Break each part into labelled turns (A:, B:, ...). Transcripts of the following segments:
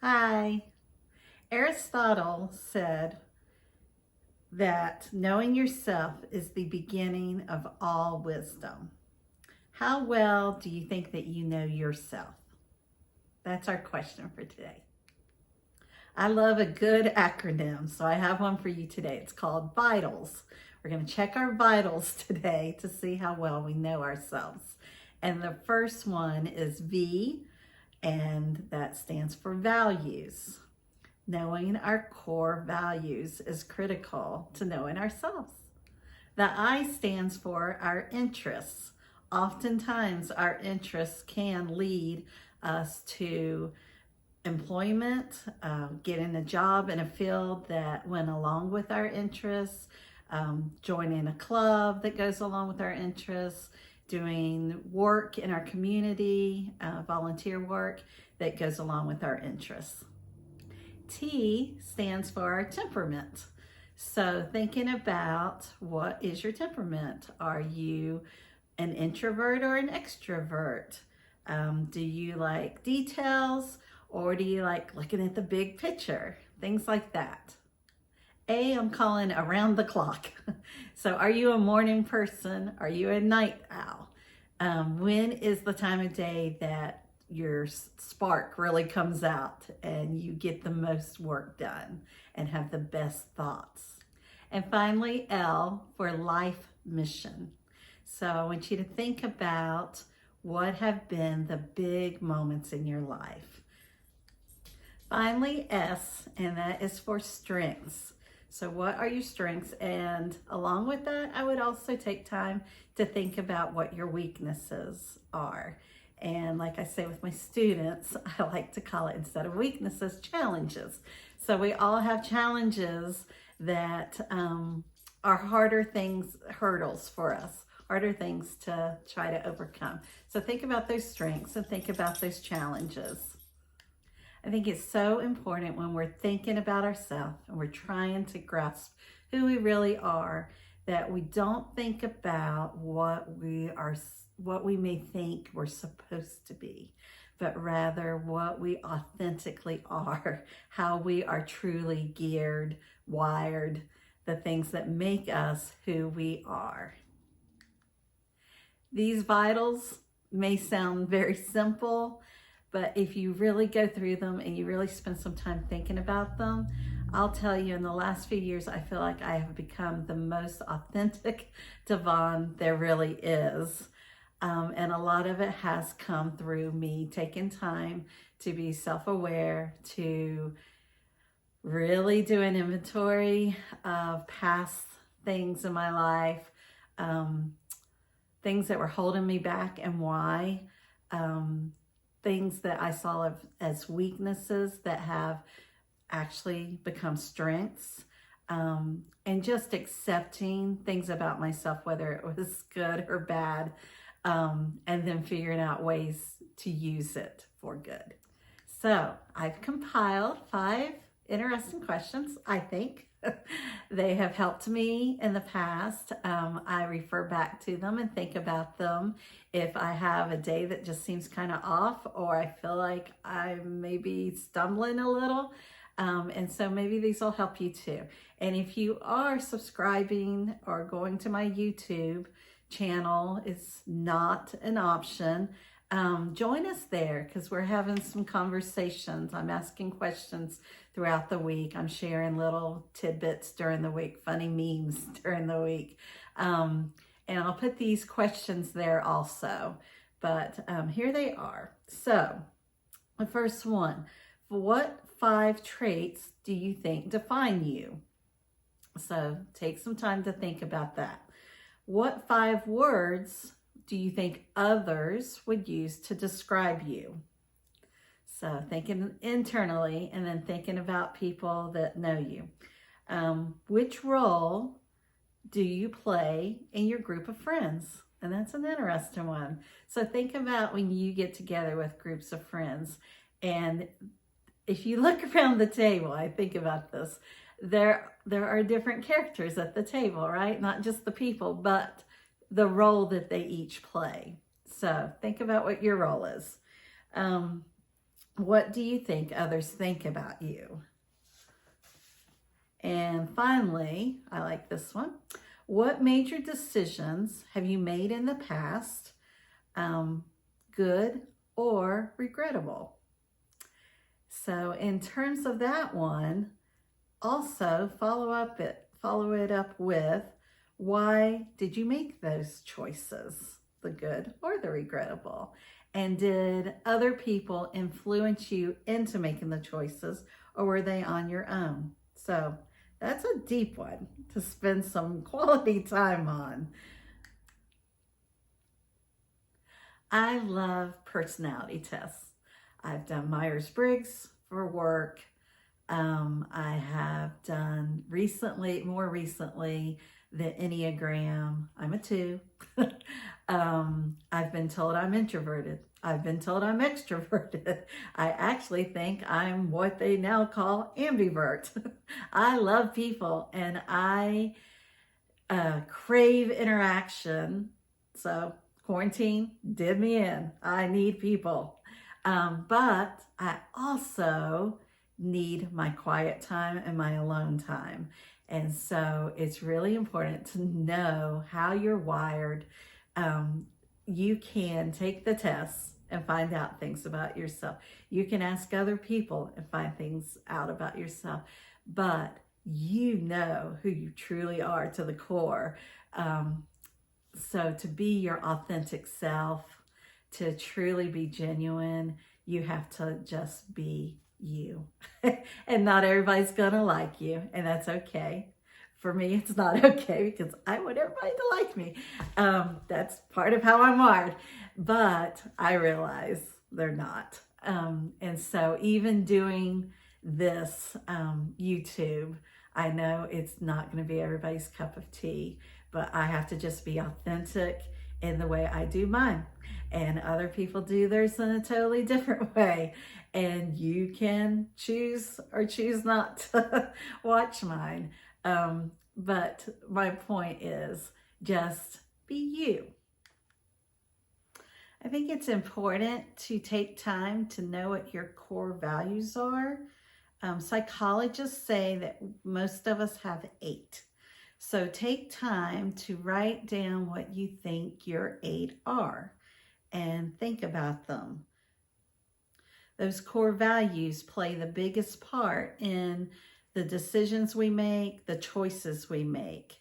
A: Hi. Aristotle said that knowing yourself is the beginning of all wisdom. How well do you think that you know yourself? That's our question for today. I love a good acronym, so I have one for you today. It's called VITALS. We're going to check our vitals today to see how well we know ourselves. And the first one is V, and that stands for values. Knowing our core values is critical to knowing ourselves. The I stands for our interests. Oftentimes, our interests can lead us to employment, getting a job in a field that went along with our interests, joining a club that goes along with our interests, doing work in our community, volunteer work that goes along with our interests. T stands for our temperament. So thinking about what is your temperament? Are you an introvert or an extrovert? Do you like details or do you like looking at the big picture? Things like that. A, I'm calling around the clock. So are you a morning person? Are you a night owl? When is the time of day that your spark really comes out and you get the most work done and have the best thoughts? And finally, L for life mission. So I want you to think about what have been the big moments in your life. Finally, S, and that is for strengths. So what are your strengths? And along with that, I would also take time to think about what your weaknesses are. And like I say with my students, I like to call it, instead of weaknesses, challenges. So we all have challenges that are harder things, hurdles for us, harder things to try to overcome. So think about those strengths and think about those challenges. I think it's so important when we're thinking about ourselves and we're trying to grasp who we really are, that we don't think about what we may think we're supposed to be, but rather what we authentically are, how we are truly geared, wired, the things that make us who we are. These vitals may sound very simple, but if you really go through them and you really spend some time thinking about them, I'll tell you, in the last few years, I feel like I have become the most authentic Devon there really is. And a lot of it has come through me taking time to be self-aware, to really do an inventory of past things in my life, things that were holding me back and why, things that I saw as weaknesses that have actually become strengths, and just accepting things about myself, whether it was good or bad, and then figuring out ways to use it for good. So I've compiled 5 interesting questions, I think. They have helped me in the past. I refer back to them and think about them if I have a day that just seems kind of off, or I feel like I'm maybe stumbling a little. And so maybe these will help you too. And if you are subscribing or going to my YouTube channel, it's not an option. Join us there because we're having some conversations. I'm asking questions throughout the week. I'm sharing little tidbits during the week, funny memes during the week. And I'll put these questions there also. But here they are. So the first one, what 5 traits do you think define you? So take some time to think about that. What 5 words do you think others would use to describe you? So thinking internally and then thinking about people that know you. Which role do you play in your group of friends? And that's an interesting one. So think about when you get together with groups of friends, and if you look around the table, I think about this, there are different characters at the table, right? Not just the people, but the role that they each play. So think about what your role is. What do you think others think about you? And finally, I like this one. What major decisions have you made in the past, good or regrettable? So in terms of that one, also follow it up with, why did you make those choices, the good or the regrettable? And did other people influence you into making the choices, or were they on your own? So that's a deep one to spend some quality time on. I love personality tests. I've done Myers-Briggs for work. I have done more recently, the Enneagram. I'm a 2. I've been told I'm introverted. I've been told I'm extroverted. I actually think I'm what they now call ambivert. I love people and I crave interaction. So quarantine did me in. I need people. But I also need my quiet time and my alone time. And so it's really important to know how you're wired. You can take the tests and find out things about yourself. You can ask other people and find things out about yourself. But you know who you truly are to the core. So to be your authentic self, to truly be genuine, you have to just be you. And not everybody's gonna like you, and that's okay. For me, it's not okay because I want everybody to like me. That's part of how I'm wired, but I realize they're not. And so even doing this YouTube, I know it's not going to be everybody's cup of tea, but I have to just be authentic in the way I do mine. And other people do theirs in a totally different way. And you can choose or choose not to watch mine. But my point is just be you. I think it's important to take time to know what your core values are. Psychologists say that most of us have 8. So take time to write down what you think your 8 are and think about them. Those core values play the biggest part in the decisions we make, the choices we make.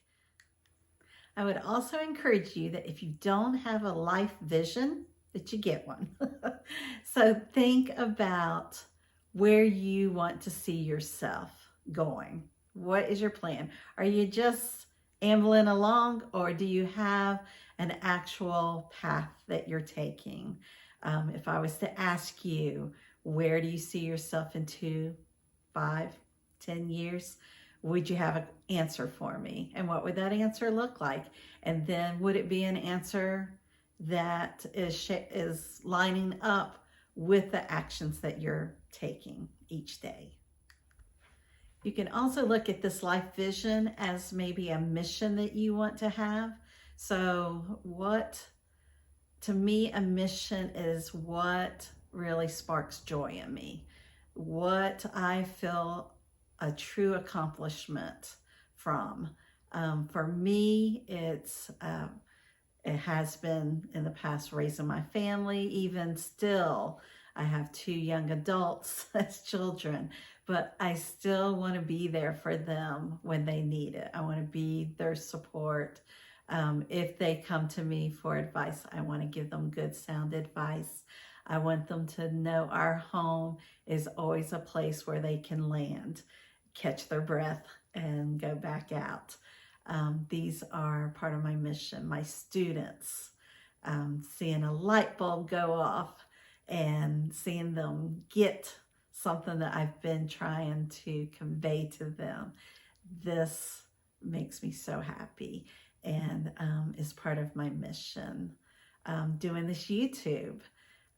A: I would also encourage you that if you don't have a life vision, that you get one. So think about where you want to see yourself going. What is your plan? Are you just ambling along, or do you have an actual path that you're taking? If I was to ask you, where do you see yourself in 2, 5, 10 years? Would you have an answer for me? And what would that answer look like? And then would it be an answer that is lining up with the actions that you're taking each day? You can also look at this life vision as maybe a mission that you want to have. So to me, a mission is what really sparks joy in me, what I feel a true accomplishment from. For me, it has been in the past raising my family. Even still, I have 2 young adults as children, but I still want to be there for them when they need it. I want to be their support. If they come to me for advice, I want to give them good sound advice. I want them to know our home is always a place where they can land, catch their breath, and go back out. These are part of my mission. My students, seeing a light bulb go off and seeing them get something that I've been trying to convey to them. This makes me so happy and is part of my mission. Doing this YouTube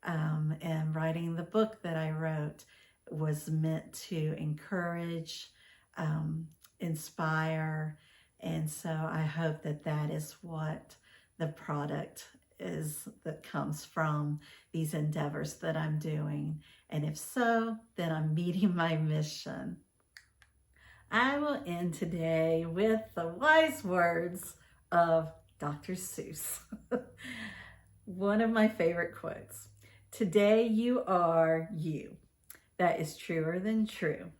A: and writing the book that I wrote was meant to encourage, inspire, and so I hope that that is what the product that comes from these endeavors that I'm doing. And if so, then I'm meeting my mission. I will end today with the wise words of Dr. Seuss. One of my favorite quotes. Today you are you. That is truer than true.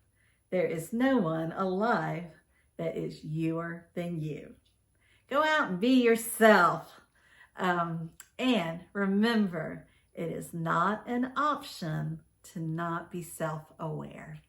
A: There is no one alive that is youer than you. Go out and be yourself. And remember, it is not an option to not be self-aware.